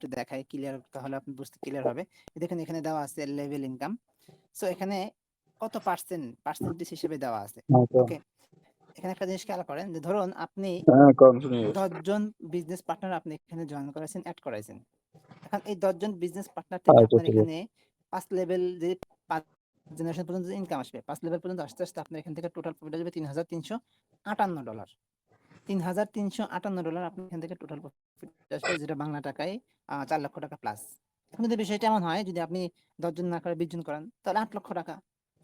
একটু দেখাই ক্লিয়ার, তাহলে আপনি বুঝতে ক্লিয়ার হবে। দেখেন এখানে দেওয়া আছে লেভেল ইনকাম। সো এখানে কত পার্সেন্টেজ হিসেবে দেওয়া আছে। ওকে, এখানে একটা জিনিস খেয়াল করেন যে ধরুন আপনি 10 জন বিজনেস পার্টনার আপনি এখানে জয়েন করেছেন, অ্যাড করাইছেন। এখন এই 10 জন বিজনেস পার্টনার থেকে আপনার এখানে 5 লেভেল যে 5 জেনারেশন পর্যন্ত ইনকাম আসবে, 5 লেভেল পর্যন্ত আস্তে আস্তে আপনার এখান থেকে টোটাল প্রফিট আসবে $3,358। $3,358 আপনি এখান থেকে টোটাল প্রফিট আসবে, যেটা বাংলা টাকায় 4 লক্ষ টাকা প্লাস। এখন যদি বিষয়টা এমন হয়, যদি আপনি 10 জন না করে 20 জন করেন, তাহলে 8 লক্ষ টাকা।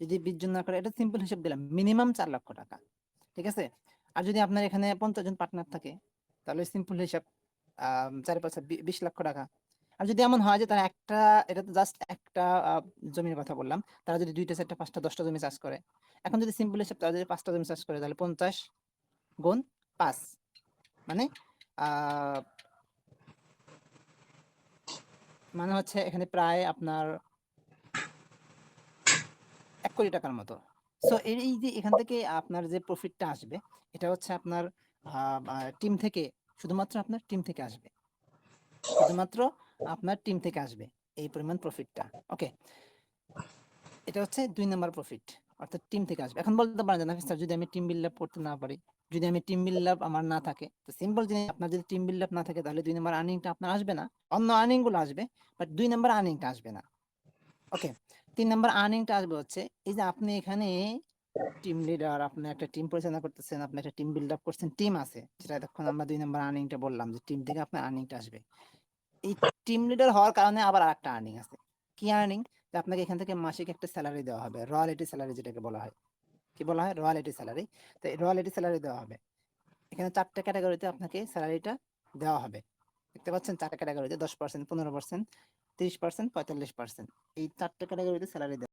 যদি 20 জন না করে, এটা সিম্পল হিসেব দিলাম, মিনিমাম 4 লক্ষ টাকা। ঠিক আছে? আর যদি আপনার এখানে 50 জন পার্টনার থাকে, তাহলে সিম্পল হিসাব 4 × 5 = 20 লক্ষ টাকা। আর যদি এমন হয় যে তারা একটা, এটা তো জাস্ট একটা জমির কথা বললাম, তারা যদি 2টা 4টা 5টা 10টা জমি চাষ করে, এখন যদি সিম্পল হিসাব, তারা যদি 5টা জমি চাষ করে, তাহলে 50 × 5 মানে মানে হচ্ছে এখানে প্রায় আপনার 1 কোটি টাকার মতো। সো এই যে এখান থেকে আপনার যে প্রফিটটা আসবে, এটা হচ্ছে আপনার টিম থেকে, শুধুমাত্র আপনার টিম থেকে আসবে, শুধুমাত্র আপনার টিম থেকে আসবে এই পরিমাণ প্রফিটটা। ওকে, এটা হচ্ছে 2 নাম্বার প্রফিট, অর্থাৎ টিম থেকে আসবে। এখন বলতে পারেন যে নাফিস স্যার, যদি আমি টিম বিল্ড আপ করতে না পারি, যদি আমি টিম বিল্ড আপ আমার না থাকে, তো সিম্পল জিনিস, আপনার যদি টিম বিল্ড আপ না থাকে, তাহলে 2 নাম্বার আর্নিংটা আপনার আসবে না। অন্য আর্নিং গুলো আসবে, বাট 2 নাম্বার আর্নিংটা আসবে না। ওকে, 3 নাম্বার আর্নিংটা আসবে হচ্ছে এই যে আপনি এখানে টিম লিডার, আপনি একটা টিম পরিচালনা করতেছেন, আপনি একটা টিম বিল্ড আপ করছেন, টিম আছে, যেটা এতক্ষণ আমরা 2 নাম্বার আর্নিংটা বললাম যে টিম থেকে আপনার আর্নিংটা আসবে। এই টিম লিডার হওয়ার কারণে আবার আরেকটা আর্নিং আছে। কি আর্নিং? যে আপনাকে এখান থেকে মাসিক একটা স্যালারি দেওয়া হবে, রয়্যালটি স্যালারি যেটাকে বলা হয়। কি বলা হয়? Royalty salary. তো এই রয়্যালটি স্যালারি দেওয়া হবে। এখানে 4টা ক্যাটাগরিতে আপনাকে স্যালারিটা দেওয়া হবে। দেখতে পাচ্ছেন 4টা ক্যাটাগরিতে 10%, 15%, 30%, 45%। এই 4টা ক্যাটাগরিতে স্যালারি দেওয়া